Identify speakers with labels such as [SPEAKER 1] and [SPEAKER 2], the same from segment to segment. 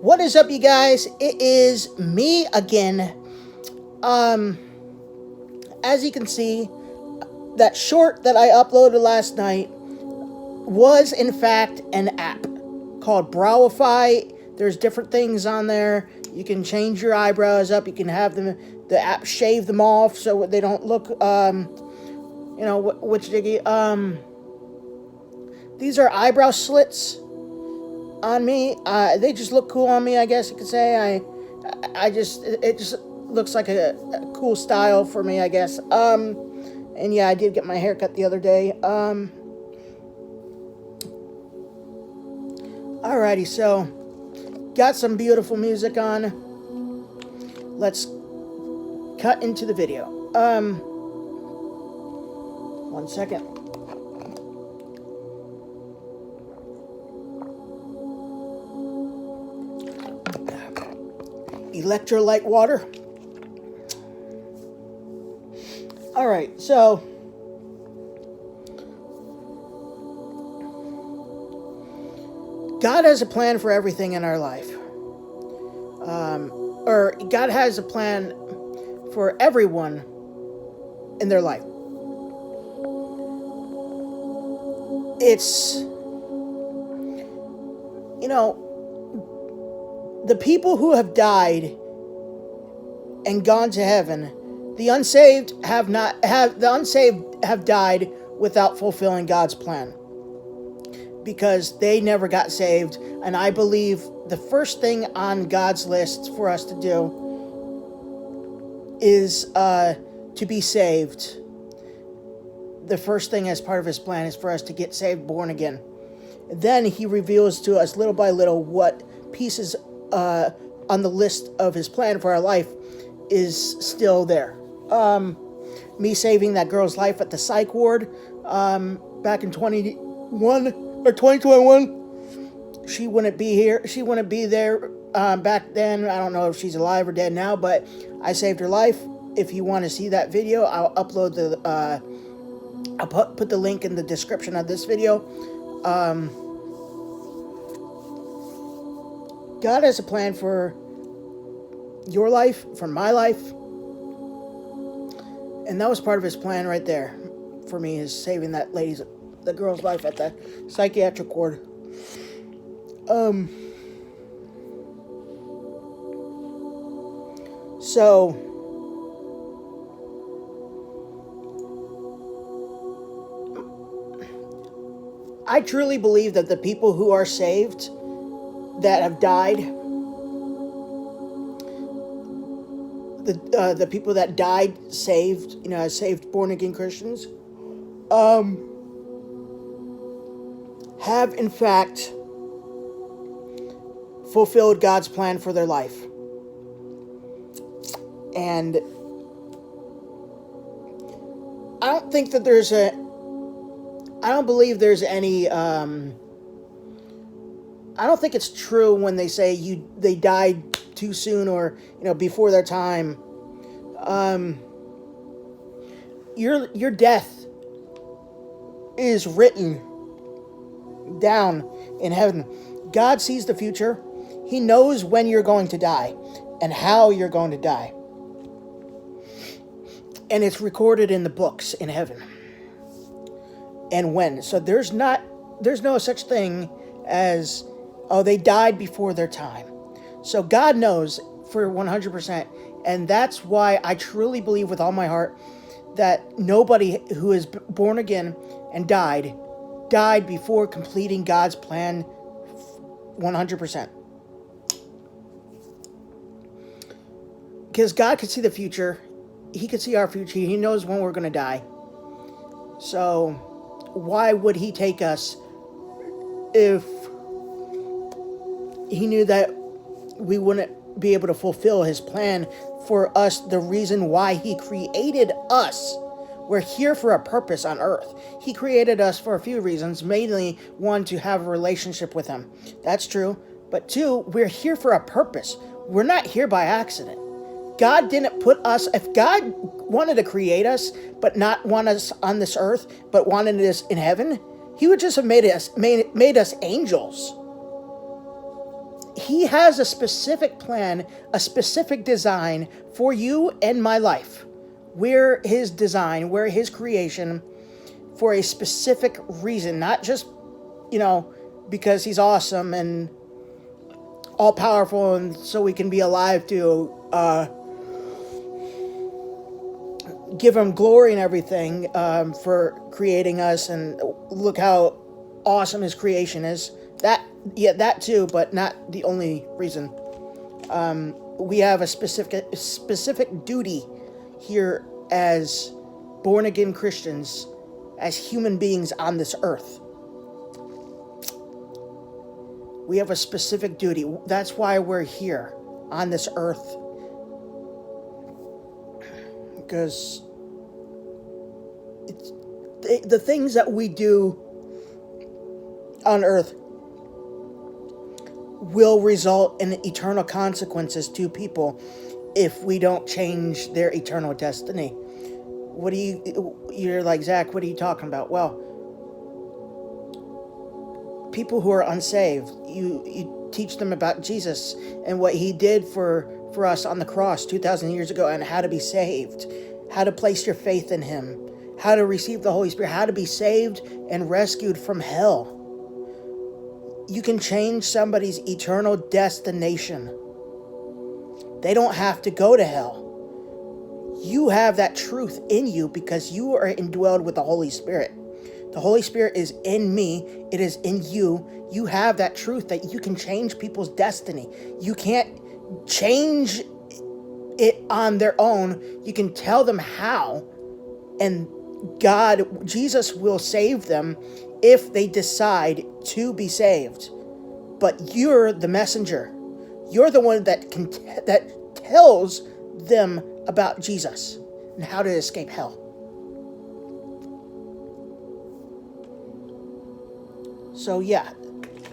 [SPEAKER 1] What is up, you guys? It is me again. Um, as you can see, that short that I uploaded last night was in fact an app called Browify. There's different things on there. You can change your eyebrows up. You can have the app shave them off so they don't look which diggy. These are eyebrow slits on me. They just look cool on me, I guess you could say. It just looks like a cool style for me, I guess. And yeah, I did get my hair cut the other day. Alrighty, so got some beautiful music on. Let's cut into the video. One second. Electrolyte water. Alright, so God has a plan for everything in our life. Or God has a plan for everyone in their life. It's, the people who have died and gone to heaven, the unsaved have died without fulfilling God's plan, because they never got saved. And I believe the first thing on God's list for us to do is to be saved. The first thing as part of his plan is for us to get saved, born again. Then he reveals to us little by little what pieces on the list of his plan for our life is still there. Me saving that girl's life at the psych ward back in 2021. She wouldn't be here. She wouldn't be there back then. I don't know if she's alive or dead now, but I saved her life. If you want to see that video, I'll upload I'll put the link in the description of this video. God has a plan for your life, for my life. And that was part of his plan right there for me, is saving the girl's life at the psychiatric ward. So I truly believe that the people who are saved, that have died, the people that died saved, as saved born again Christians, have in fact fulfilled God's plan for their life. And I don't think that I don't believe there's any, I don't think it's true when they say they died too soon or, before their time. Your death is written down in heaven. God sees the future. He knows when you're going to die and how you're going to die. And it's recorded in the books in heaven. And when. So there's no such thing as, oh, they died before their time. So God knows for 100%. And that's why I truly believe with all my heart that nobody who is born again and died before completing God's plan 100%. Because God could see the future. He could see our future. He knows when we're going to die. So why would he take us if he knew that we wouldn't be able to fulfill his plan for us, the reason why he created us? We're here for a purpose on earth. He created us for a few reasons, mainly one, to have a relationship with him. That's true. But two, we're here for a purpose. We're not here by accident. God didn't put us, if God wanted to create us, but not want us on this earth, but wanted us in heaven, he would just have made us angels. He has a specific plan, a specific design for you and my life. We're his design, we're his creation for a specific reason, not just, because he's awesome and all powerful and so we can be alive to give him glory and everything for creating us, and look how awesome his creation is. That too, but not the only reason. We have a specific duty here as born again Christians, as human beings on this earth. We have a specific duty. That's why we're here on this earth. Because the things that we do on earth will result in eternal consequences to people if we don't change their eternal destiny. You're like, Zach, what are you talking about? Well, people who are unsaved, you teach them about Jesus and what he did for us on the cross 2,000 years ago, and how to be saved, how to place your faith in him, how to receive the Holy Spirit, how to be saved and rescued from hell. You can change somebody's eternal destination. They don't have to go to hell. You have that truth in you because you are indwelled with the Holy Spirit. The Holy Spirit is in me. It is in you. You have that truth that you can change people's destiny. You can't change it on their own. You can tell them how, and Jesus will save them if they decide to be saved. But you're the messenger. You're the one that tells them about Jesus and how to escape hell. So yeah,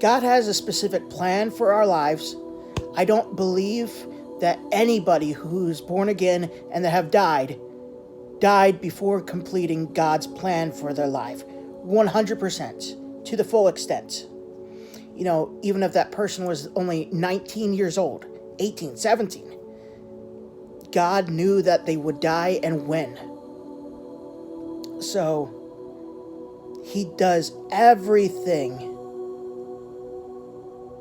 [SPEAKER 1] God has a specific plan for our lives. I don't believe that anybody who's born again and that have died before completing God's plan for their life. 100%, to the full extent. Even if that person was only 19 years old, 18, 17, God knew that they would die and when. So he does everything.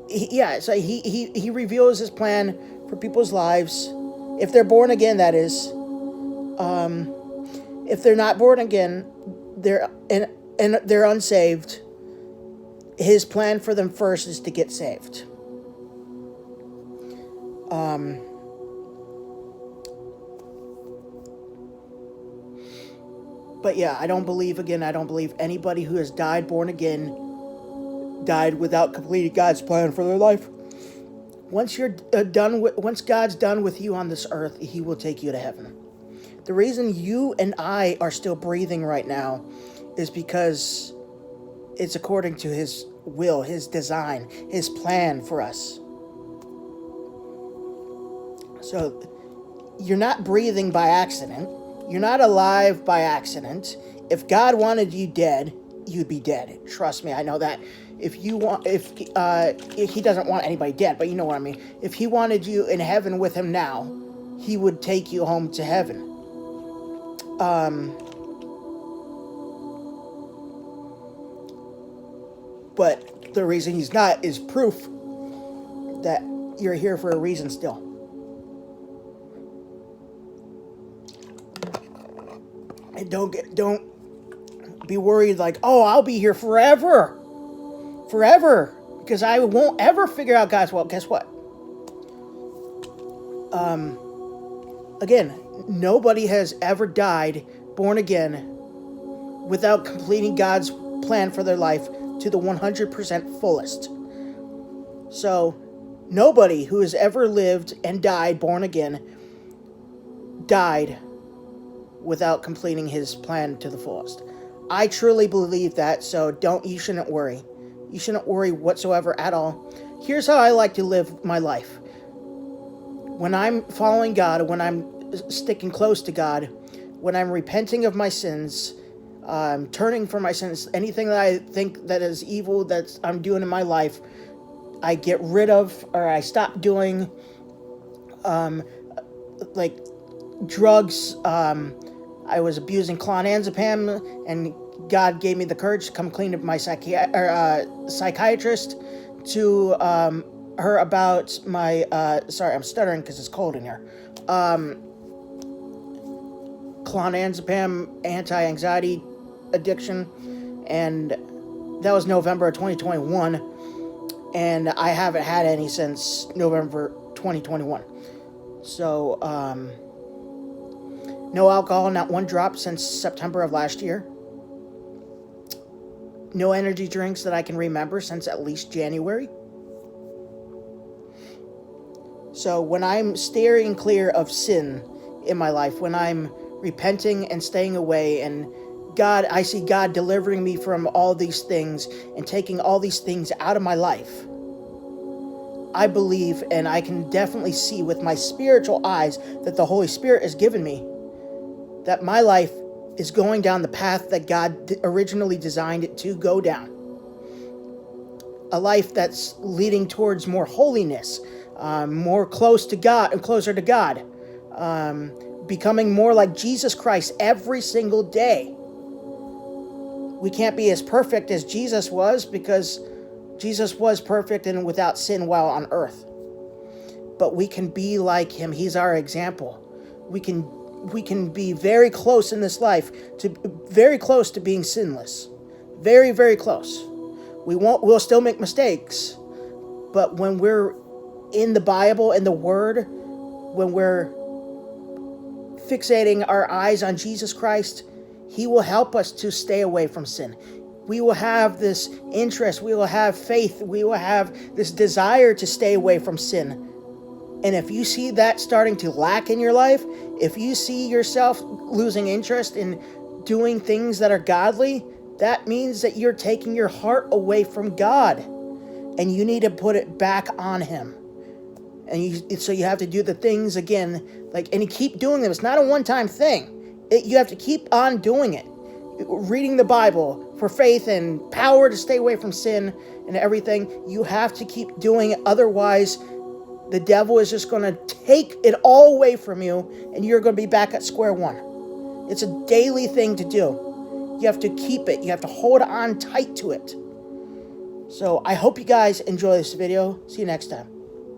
[SPEAKER 1] He reveals his plan for people's lives, if they're born again, that is. If they're not born again, they're unsaved, his plan for them first is to get saved. But yeah, I don't believe anybody who has died born again died without completing God's plan for their life. Once God's done with you on this earth, he will take you to heaven. The reason you and I are still breathing right now is because it's according to his will, his design, his plan for us. So you're not breathing by accident. You're not alive by accident. If God wanted you dead, you'd be dead. Trust me, I know that. If he doesn't want anybody dead, but you know what I mean. If he wanted you in heaven with him now, he would take you home to heaven. But the reason he's not is proof that you're here for a reason still. And don't be worried like, oh, I'll be here forever, because I won't ever figure out God's will. Guess what? Again, nobody has ever died born again without completing God's plan for their life to the 100% fullest. So nobody who has ever lived and died born again died without completing his plan to the fullest. I truly believe that, so you shouldn't worry. You shouldn't worry whatsoever at all. Here's how I like to live my life. When I'm following God, when I'm sticking close to God, when I'm repenting of my sins, turning from my sins, anything that I think that is evil that I'm doing in my life, I get rid of, or I stop doing like drugs. I was abusing clonazepam, and God gave me the courage to come clean to my psychiatrist, to her about my sorry, I'm stuttering because it's cold in here. Clonazepam anti-anxiety addiction, and that was November of 2021, and I haven't had any since November 2021. So no alcohol, not one drop since September of last year. No energy drinks that I can remember since at least January. So when I'm steering clear of sin in my life, when I'm repenting and staying away, and I see God delivering me from all these things and taking all these things out of my life, I believe, and I can definitely see with my spiritual eyes that the Holy Spirit has given me, that my life is going down the path that God originally designed it to go down. A life that's leading towards more holiness, more close to God and closer to God, becoming more like Jesus Christ every single day. We can't be as perfect as Jesus was, because Jesus was perfect and without sin while on earth. But we can be like him. He's our example. We can be very close in this life, very close to being sinless. Very, very close. We'll still make mistakes, but when we're in the Bible and the Word, when we're fixating our eyes on Jesus Christ, he will help us to stay away from sin. We will have this interest, we will have faith, we will have this desire to stay away from sin. And if you see that starting to lack in your life, if you see yourself losing interest in doing things that are godly, that means that you're taking your heart away from God, and you need to put it back on him. And so you have to do the things again, and you keep doing them. It's not a one-time thing. You have to keep on doing it. Reading the Bible for faith and power to stay away from sin and everything. You have to keep doing it. Otherwise, the devil is just going to take it all away from you, and you're going to be back at square one. It's a daily thing to do. You have to keep it. You have to hold on tight to it. So I hope you guys enjoy this video. See you next time.